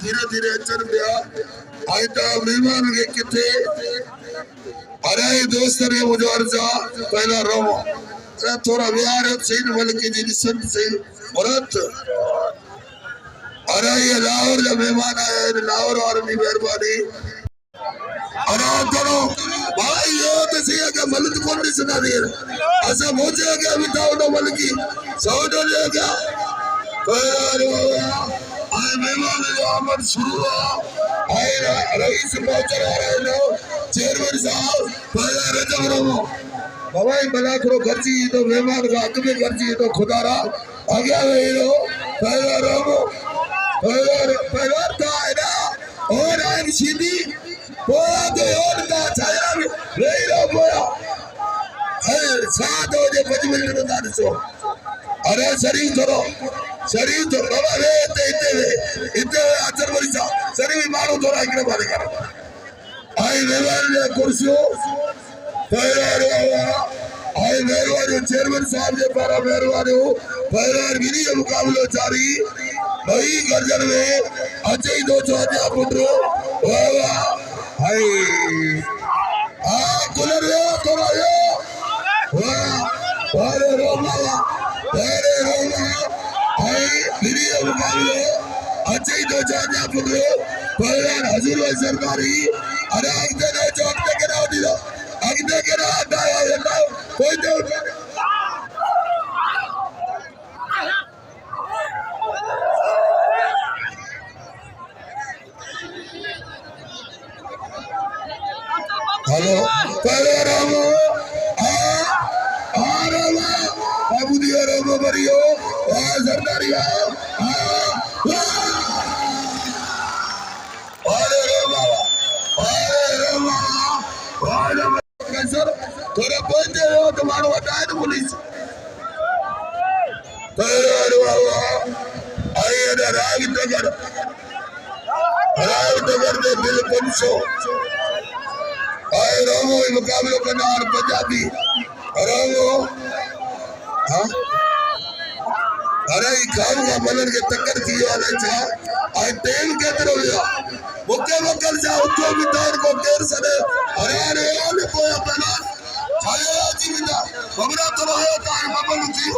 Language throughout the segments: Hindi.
धीरे धीरे अचन पिया आई तो मेहमान के किथे अरे दोस्त ने मुझे अर्जा पहला रोमो अरे थोड़ा बिहार सीन बल्कि जी संत से औरत अरे ये लाहौर जब मेहमान आए लाहौर और भी मेहरबानी अरे चलो भाई ये तो सही है कि मलक कौन नहीं सुना दिया ऐसा मुझे क्या बिताओ ना बल्कि सौदे ले क्या आए मेहमान जो आमद शुरू हुआ आए रईस पहुंच रहे लो चेयरमैन साहब पहला रजब रोमो बाबा बना करो खर्ची तो मेहमान का हक में खर्ची तो खुदारा आगे गए लो पहला रोमो पहला था ना और आए सीधी पोया तो और का छाया में नहीं लो पोया अरे 7 बजे 5 मिनट में दान सो अरे शरीफ तो बाबा वे इतने अचर वरी सा शरीफ मारो थोड़ा इकडे बारे कर आई मेहमान ने कुर्सियों पहला आई मेहरबान चेयरमैन साहब जे पारा मेहरबान हो पहला गिरी मुकाबलो जारी भाई गर्जन में अजय दो चौथा पुत्रो वाह वाह हाय आ कुलर यो थोड़ा यो वाह अरे रोमा हाय गिरी मुकाबलो अजय दो चौथा पुत्रो पहला हजूर सरकारी अरे आगे दो चौथे के नाम दिलो आगे के नाम दाया कोई दो हेलो पहले रामो रामा बाबू दिया रामो बरियो सरदारिया सर थोड़ा पहुंचे हो तुम्हारा बताए तो पुलिस आइए राग तगर दे दिल 500 आए रोमो मुकाबले बनार पंजाबी रोमो हाँ अरे खाऊंगा मलन के टक्कर की वाले छा आई तेल के तरह लिया मुक्के मक्कल जा उठो भी दौड़ को देर सने अरे ने कोई अपना छाया जीविता हमरा तो है तार बबल जी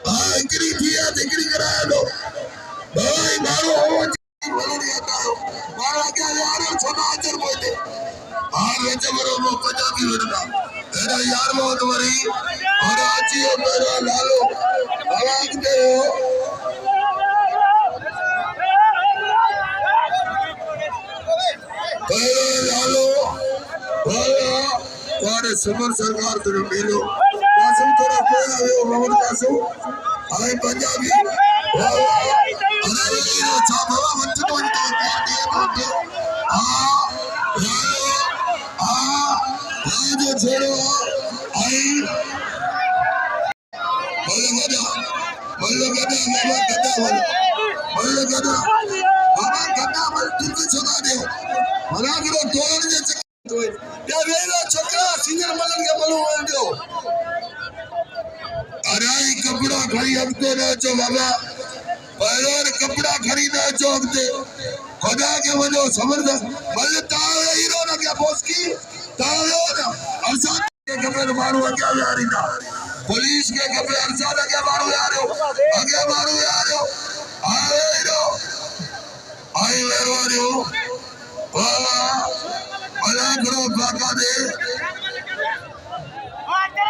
हां इंगरी दिया इंगरी कराया लो भाई मारो हो मलन आता हो मारो क्या यार छोटा अजर बोलते हां ये जबरो वो पंजाबी वरना तेरा यार बहुत वरी और आची हो मेरा लालो आवाज दे लालो और समर सरकार तो मिलो कासम थोड़ा कोया हो मोहम्मद कासम हाय पंजाबी अरे ये छा बाबा मत तो जो छोड़ो आई बोलो गदा बाबा गदा मल तुझ छुड़ा दे मना करो तोड़ जे क्या वेलो छोकरा सीनियर मलन के बोलो दो अरे कपड़ा खरी हमको ना जो बाबा पहले कपड़ा खरीदा जो हमसे खुदा के वजह जबरदस्त मल तावे हीरो ना क्या बॉस की तावे ना अरसाद के कपड़े मारो क्या यार इना पुलिस के कपड़े अरसाद के मारो यार आगे मारो यार आए हीरो आई मेहरबानी हो वाह भला करो बाका दे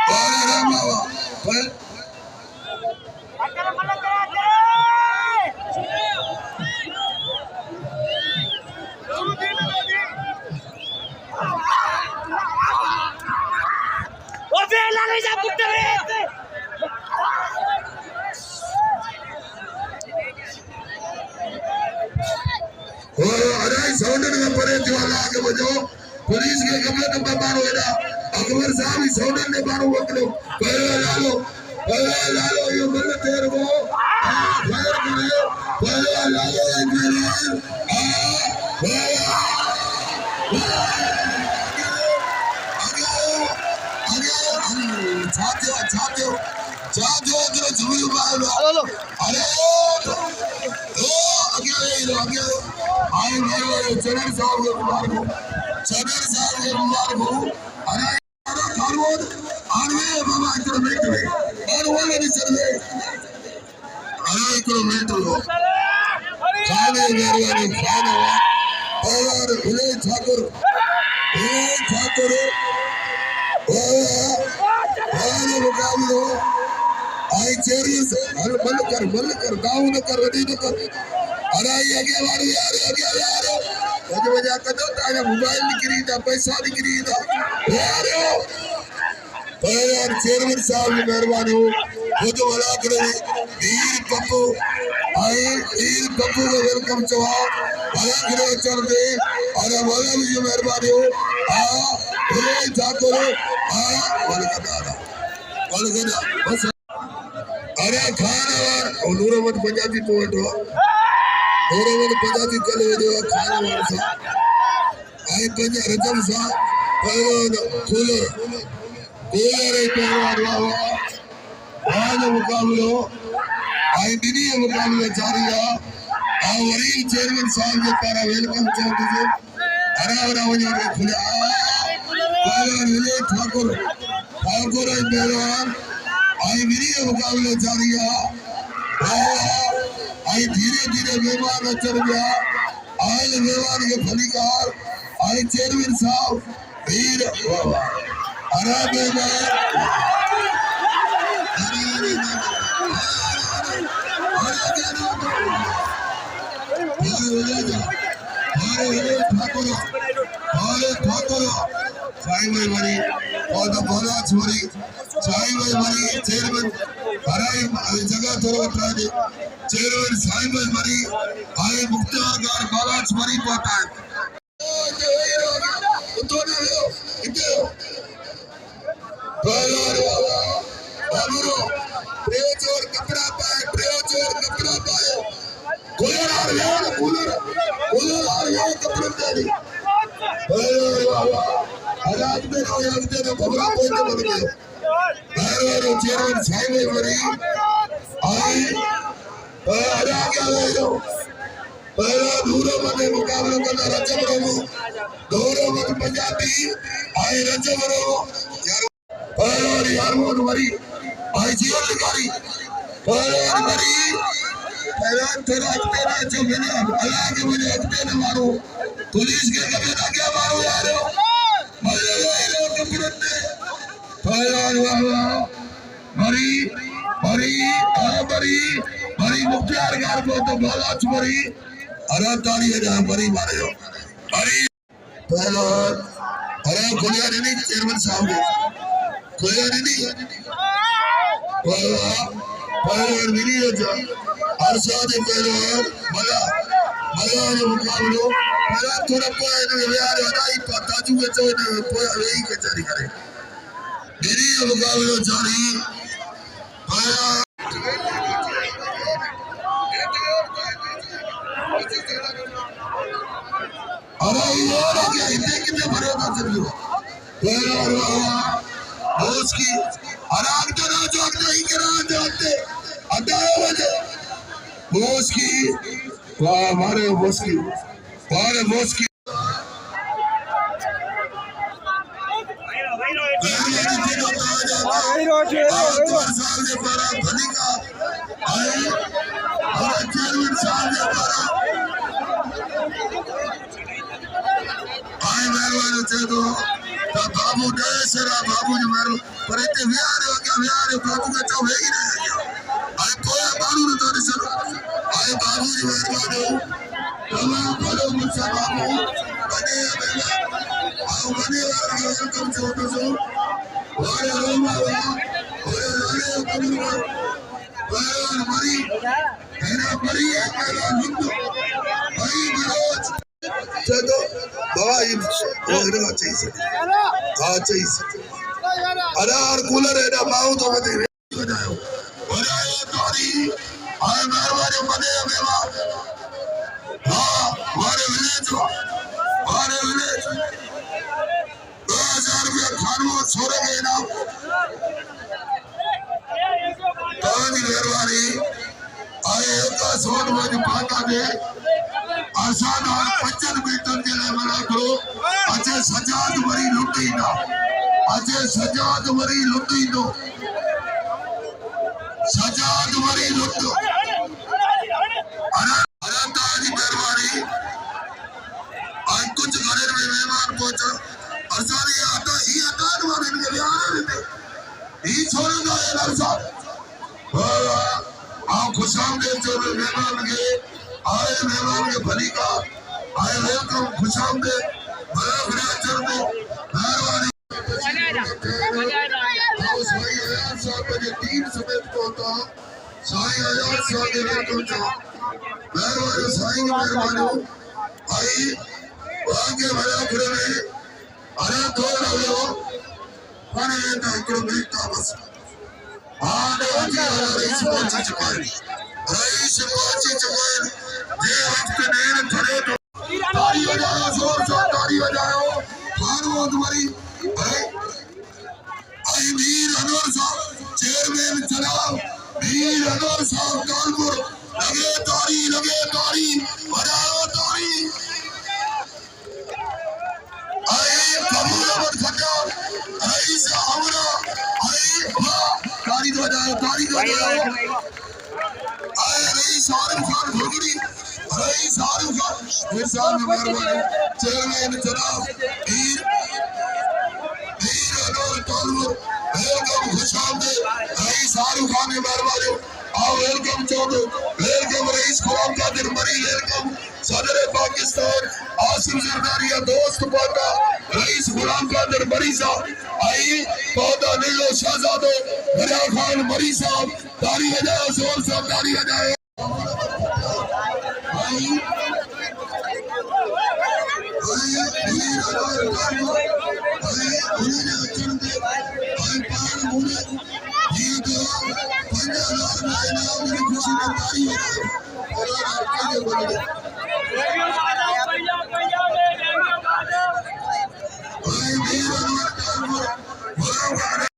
अरे राम बाबा पुलिस के कमरे नंबर मारो है ना अकबर साहब ही सोने ने मारो वकलो पहले लालो ये मल तेरे को फायर करे पहले लालो इंजीनियर छाते अगर जमीन बाहर अरे ओ आगे आए मेरे चरण साहब के मुबारक हो अरे खानोद आने बाबा इकडे मिळतोय और वाले विसरले अरे इकडे मिळतो खाने मेरे खाना और विनय ठाकुर और मुकाबलो आई चेरिस और मल्लकर गाँव न कर रेडी न कर अरे आगे वाले यार मुझे मजा करता ताजा मोबाइल निकली था पैसा निकली था यार चेयरमैन साहब की मेहरबानी हो खुद भला करे वीर पप्पू को वेलकम चवा भला करे चल दे और भला भी मेहरबानी हो विनय ठाकुर बस अरे खाना और नूरमत पंजाबी पोइट हो नूरमत पंजाबी कल वीडियो खाना वाला सा आई पंजा रजब सा पहलवान कूलर पहलवान आज मुकाबलो आई दिनी मुकाबलो जारी है वरील चेयरमैन साहब के पारा वेलकम चौथ से हरा वजह के खुले पहलवान विनय ठाकुर पहलवान आई विरीय मुकाबले जारी है आई धीरे धीरे मेहमान चल गया आयल मेहमान के फलीकार आई चेयरमैन साहब वीर अरे मेहमान ठाकुर साई भाई मरी और द बोलाच मरी साई भाई मरी चेयरमैन हराई जगह थोड़ा उठाने चेयरमैन साई भाई मरी आई मुख्तार गार बोलाच मरी पाता है प्रेचोर कपड़ा पाए कूलर आ रहा है कूलर आ रहा है कपड़े दे आजाद में खबरा पहुंचे बन गए चेयरमैन साहब मरी आई हरा क्या ले लो पहला दूरो मने मुकाबला करना रजब रोमो दूरो मत पंजाबी आई रजब रोमो पहला यार मोट मरी आई जीवन लिखारी पहला मरी पहला तेरा जो मैंने अल्लाह के मुझे अक्ते न मारो पुलिस के कभी ना क्या मारो यार मरे कपड़े पहला मरी मुख्तार गार को तो बालाच मरी अरे ताली है जहाँ मरी मारे हो मरी पहला अरे खुलिया नहीं चेयरमैन साहब को खुलिया नहीं पहला मिली है जा हर साथ पहला मजा ने मुकाबलो पहला थोड़ा पोए ने यार हटाई ताजू के चो ने पोए यही के जारी करे मिली है मुकाबलो जारी पहला अरे यार क्या इतने कितने भरे होता चलिए बोस की अराग तो ना जो नहीं करा जानते अड्डा बजे बोस की वाह हमारे बोस की बाबू डेसरा बाबू जो मेरे पर इतने विहार हो क्या विहार बाबू का चौ है ही नहीं आए कोई बाबू ने तो नहीं सुना आए बाबू जी मेहरबान हो तमाम बोलो मुझसे बाबू बने आओ बने वेलकम छोटो सो और रोमा और राणे कबूल और मरी मेरा मरी है मेरा हिंदू भाई विरोध चलो बाबा ये होना चाहिए हाँ चाहिए अरे और कूलर है ना बाहु तो बते बजाओ अरे ये तोरी आए मेहरबानी बने मेवा हाँ हमारे विलेज 2000 रुपया खानों छोड़े गए ना तो मेहरबानी आए एक सोच में जो पाता दे आसान और 55 मीटर के लिए मना करो अजय सजाद वरी लुटी ना अजय सजाद वरी लुटी दो सजाद वरी लुटो अनंता जी मेहरबानी आज कुछ घरे में मेहमान पहुंचा और सारे ये अटान वाले इनके बिहार में ही छोड़ेगा ये लड़का आप खुशामदीद जो मेहमान के आए मेहमान के भली का आए वेलकम खुशामदीद बड़ा बड़ा चल दो मेहरबानी साईं आयात साहब के टीम समेत पहुंचा साईं आयात साहब के वेलकम जो मेहरबानी साईं की मेहरबानी आई आगे बड़ा खुले में अरे थोड़ रहो पानी का इकड़ो मिनट का बस आने वाली रईस पहुंची चुका है ये वक्त नेर खड़े तो ताली बजाओ जोर से ताली बजाओ खानो तुम्हारी आई वीर अनवर साहब चेयरमैन चलाओ वीर अनवर साहब कानपुर लगे ताली बजाओ ताली आई कबूल मत खटो रईस हमरा आई ताली बजाओ आए रईस आरिफ खान भुगड़ी रईस आरिफ खान फिर साहब मेहरबानी चेयरमैन जनाब वीर अनवर कानपुर वेलकम खुशामदीद रईस आरिफ खान की मेहरबानी आओ welcome Chaudhary welcome rice Ghulam Qadir मरी वेलकम सदर पाकिस्तान आसिफ जरदारिया दोस्त पौधा रईस गुलाम कादिर मरी साहब आई पौधा नीलो शहजादो दरिया खान मरी साहब ताली बजाओ जोर से ताली बजाओ खुशी